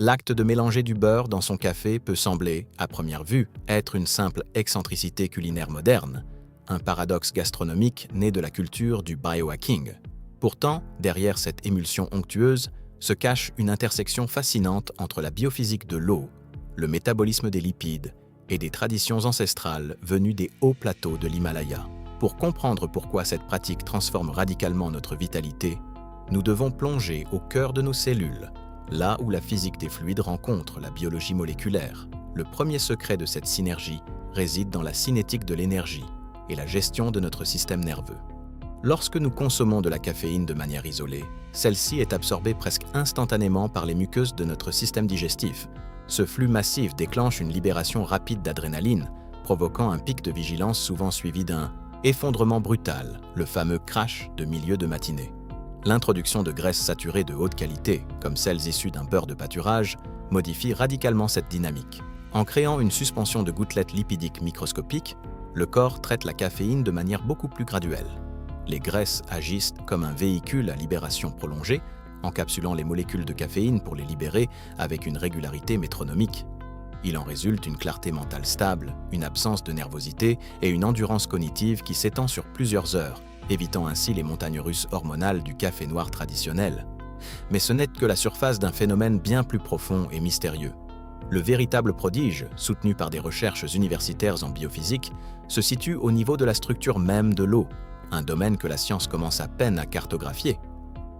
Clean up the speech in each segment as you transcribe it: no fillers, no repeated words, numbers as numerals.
L'acte de mélanger du beurre dans son café peut sembler, à première vue, être une simple excentricité culinaire moderne, un paradoxe gastronomique né de la culture du biohacking. Pourtant, derrière cette émulsion onctueuse, se cache une intersection fascinante entre la biophysique de l'eau, le métabolisme des lipides et des traditions ancestrales venues des hauts plateaux de l'Himalaya. Pour comprendre pourquoi cette pratique transforme radicalement notre vitalité, nous devons plonger au cœur de nos cellules, là où la physique des fluides rencontre la biologie moléculaire. Le premier secret de cette synergie réside dans la cinétique de l'énergie et la gestion de notre système nerveux. Lorsque nous consommons de la caféine de manière isolée, celle-ci est absorbée presque instantanément par les muqueuses de notre système digestif. Ce flux massif déclenche une libération rapide d'adrénaline, provoquant un pic de vigilance souvent suivi d'un effondrement brutal, le fameux crash de milieu de matinée. L'introduction de graisses saturées de haute qualité, comme celles issues d'un beurre de pâturage, modifie radicalement cette dynamique. En créant une suspension de gouttelettes lipidiques microscopiques, le corps traite la caféine de manière beaucoup plus graduelle. Les graisses agissent comme un véhicule à libération prolongée, encapsulant les molécules de caféine pour les libérer avec une régularité métronomique. Il en résulte une clarté mentale stable, une absence de nervosité et une endurance cognitive qui s'étend sur plusieurs heures, évitant ainsi les montagnes russes hormonales du café noir traditionnel. Mais ce n'est que la surface d'un phénomène bien plus profond et mystérieux. Le véritable prodige, soutenu par des recherches universitaires en biophysique, se situe au niveau de la structure même de l'eau, un domaine que la science commence à peine à cartographier.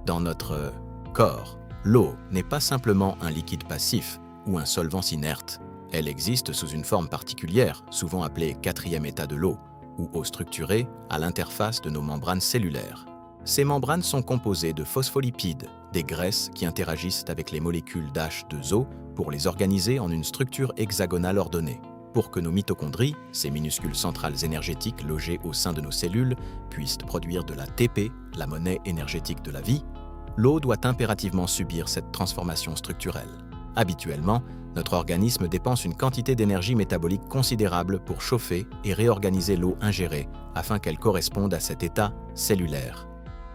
Dans notre corps, l'eau n'est pas simplement un liquide passif ou un solvant inerte. Elle existe sous une forme particulière, souvent appelée quatrième état de l'eau, ou eau structurée, à l'interface de nos membranes cellulaires. Ces membranes sont composées de phospholipides, des graisses qui interagissent avec les molécules d'H2O pour les organiser en une structure hexagonale ordonnée. Pour que nos mitochondries, ces minuscules centrales énergétiques logées au sein de nos cellules, puissent produire de l'ATP, la monnaie énergétique de la vie, l'eau doit impérativement subir cette transformation structurelle. Habituellement, notre organisme dépense une quantité d'énergie métabolique considérable pour chauffer et réorganiser l'eau ingérée afin qu'elle corresponde à cet état cellulaire.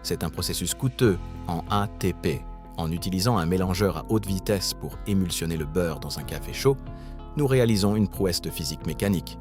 C'est un processus coûteux en ATP. En utilisant un mélangeur à haute vitesse pour émulsionner le beurre dans un café chaud, nous réalisons une prouesse de physique mécanique.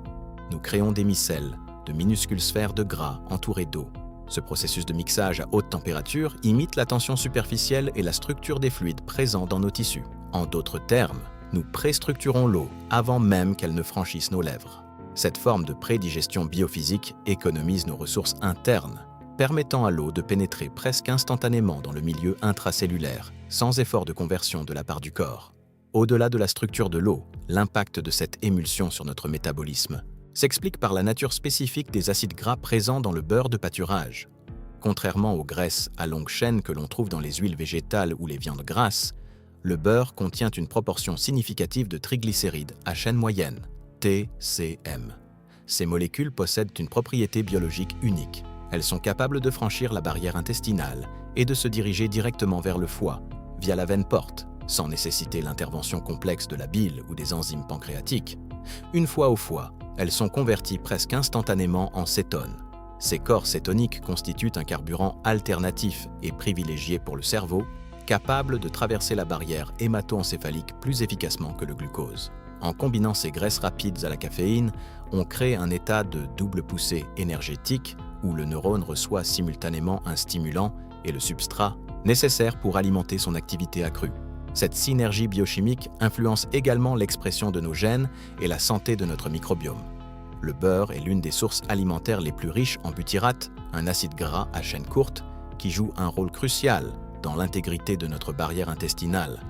Nous créons des micelles, de minuscules sphères de gras entourées d'eau. Ce processus de mixage à haute température imite la tension superficielle et la structure des fluides présents dans nos tissus. En d'autres termes, nous préstructurons l'eau avant même qu'elle ne franchisse nos lèvres. Cette forme de prédigestion biophysique économise nos ressources internes, permettant à l'eau de pénétrer presque instantanément dans le milieu intracellulaire, sans effort de conversion de la part du corps. Au-delà de la structure de l'eau, l'impact de cette émulsion sur notre métabolisme s'explique par la nature spécifique des acides gras présents dans le beurre de pâturage. Contrairement aux graisses à longue chaîne que l'on trouve dans les huiles végétales ou les viandes grasses, le beurre contient une proportion significative de triglycérides à chaîne moyenne, TCM. Ces molécules possèdent une propriété biologique unique. Elles sont capables de franchir la barrière intestinale et de se diriger directement vers le foie, via la veine porte, sans nécessiter l'intervention complexe de la bile ou des enzymes pancréatiques. Une fois au foie, elles sont converties presque instantanément en cétones. Ces corps cétoniques constituent un carburant alternatif et privilégié pour le cerveau, capable de traverser la barrière hémato-encéphalique plus efficacement que le glucose. En combinant ces graisses rapides à la caféine, on crée un état de double poussée énergétique où le neurone reçoit simultanément un stimulant et le substrat nécessaire pour alimenter son activité accrue. Cette synergie biochimique influence également l'expression de nos gènes et la santé de notre microbiome. Le beurre est l'une des sources alimentaires les plus riches en butyrate, un acide gras à chaîne courte qui joue un rôle crucial dans l'intégrité de notre barrière intestinale.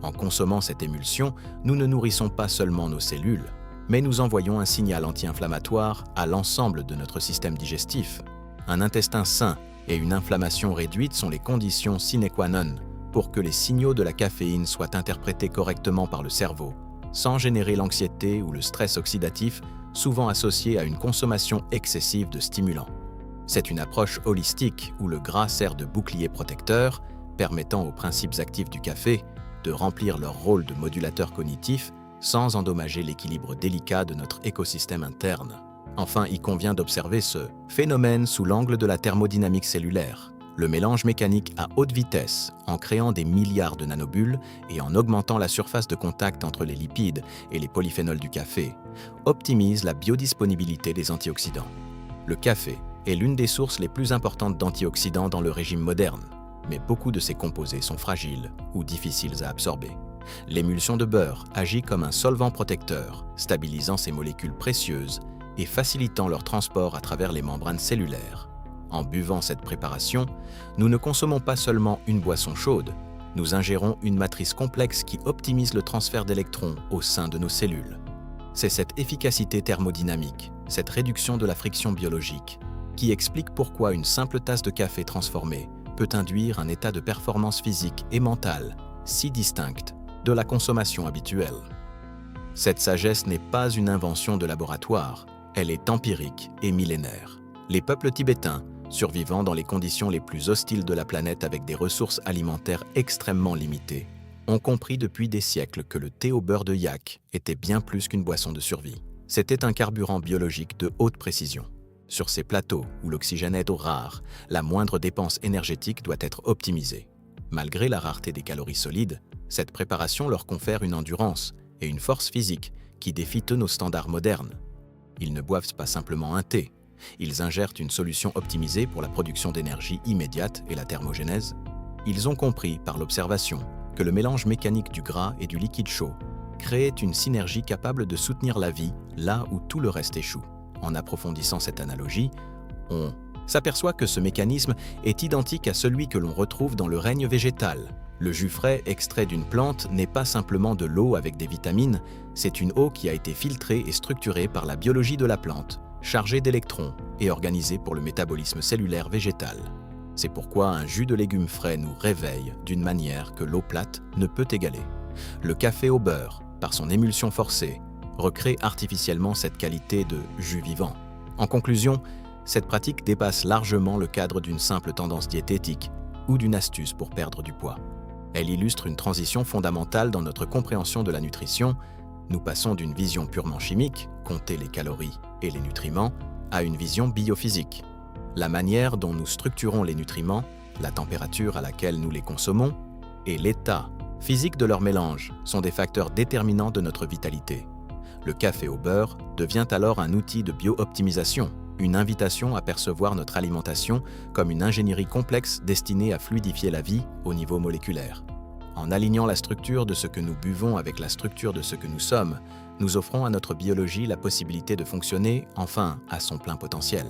En consommant cette émulsion, nous ne nourrissons pas seulement nos cellules, mais nous envoyons un signal anti-inflammatoire à l'ensemble de notre système digestif. Un intestin sain et une inflammation réduite sont les conditions sine qua non pour que les signaux de la caféine soient interprétés correctement par le cerveau, sans générer l'anxiété ou le stress oxydatif, souvent associés à une consommation excessive de stimulants. C'est une approche holistique où le gras sert de bouclier protecteur, permettant aux principes actifs du café de remplir leur rôle de modulateur cognitif sans endommager l'équilibre délicat de notre écosystème interne. Enfin, il convient d'observer ce phénomène sous l'angle de la thermodynamique cellulaire. Le mélange mécanique à haute vitesse, en créant des milliards de nanobulles et en augmentant la surface de contact entre les lipides et les polyphénols du café, optimise la biodisponibilité des antioxydants. Le café est l'une des sources les plus importantes d'antioxydants dans le régime moderne, mais beaucoup de ces composés sont fragiles ou difficiles à absorber. L'émulsion de beurre agit comme un solvant protecteur, stabilisant ces molécules précieuses et facilitant leur transport à travers les membranes cellulaires. En buvant cette préparation, nous ne consommons pas seulement une boisson chaude, nous ingérons une matrice complexe qui optimise le transfert d'électrons au sein de nos cellules. C'est cette efficacité thermodynamique, cette réduction de la friction biologique, qui explique pourquoi une simple tasse de café transformé peut induire un état de performance physique et mentale si distinct de la consommation habituelle. Cette sagesse n'est pas une invention de laboratoire, elle est empirique et millénaire. Les peuples tibétains, survivant dans les conditions les plus hostiles de la planète avec des ressources alimentaires extrêmement limitées, ont compris depuis des siècles que le thé au beurre de yak était bien plus qu'une boisson de survie. C'était un carburant biologique de haute précision. Sur ces plateaux où l'oxygène est rare, la moindre dépense énergétique doit être optimisée. Malgré la rareté des calories solides, cette préparation leur confère une endurance et une force physique qui défient nos standards modernes. Ils ne boivent pas simplement un thé, ils ingèrent une solution optimisée pour la production d'énergie immédiate et la thermogénèse. Ils ont compris, par l'observation, que le mélange mécanique du gras et du liquide chaud créait une synergie capable de soutenir la vie là où tout le reste échoue. En approfondissant cette analogie, on s'aperçoit que ce mécanisme est identique à celui que l'on retrouve dans le règne végétal. Le jus frais extrait d'une plante n'est pas simplement de l'eau avec des vitamines, c'est une eau qui a été filtrée et structurée par la biologie de la plante, chargée d'électrons et organisée pour le métabolisme cellulaire végétal. C'est pourquoi un jus de légumes frais nous réveille d'une manière que l'eau plate ne peut égaler. Le café au beurre, par son émulsion forcée, recrée artificiellement cette qualité de jus vivant. En conclusion, cette pratique dépasse largement le cadre d'une simple tendance diététique ou d'une astuce pour perdre du poids. Elle illustre une transition fondamentale dans notre compréhension de la nutrition. Nous passons d'une vision purement chimique, compter les calories et les nutriments, à une vision biophysique. La manière dont nous structurons les nutriments, la température à laquelle nous les consommons et l'état physique de leur mélange sont des facteurs déterminants de notre vitalité. Le café au beurre devient alors un outil de bio-optimisation, une invitation à percevoir notre alimentation comme une ingénierie complexe destinée à fluidifier la vie au niveau moléculaire. En alignant la structure de ce que nous buvons avec la structure de ce que nous sommes, nous offrons à notre biologie la possibilité de fonctionner, enfin, à son plein potentiel.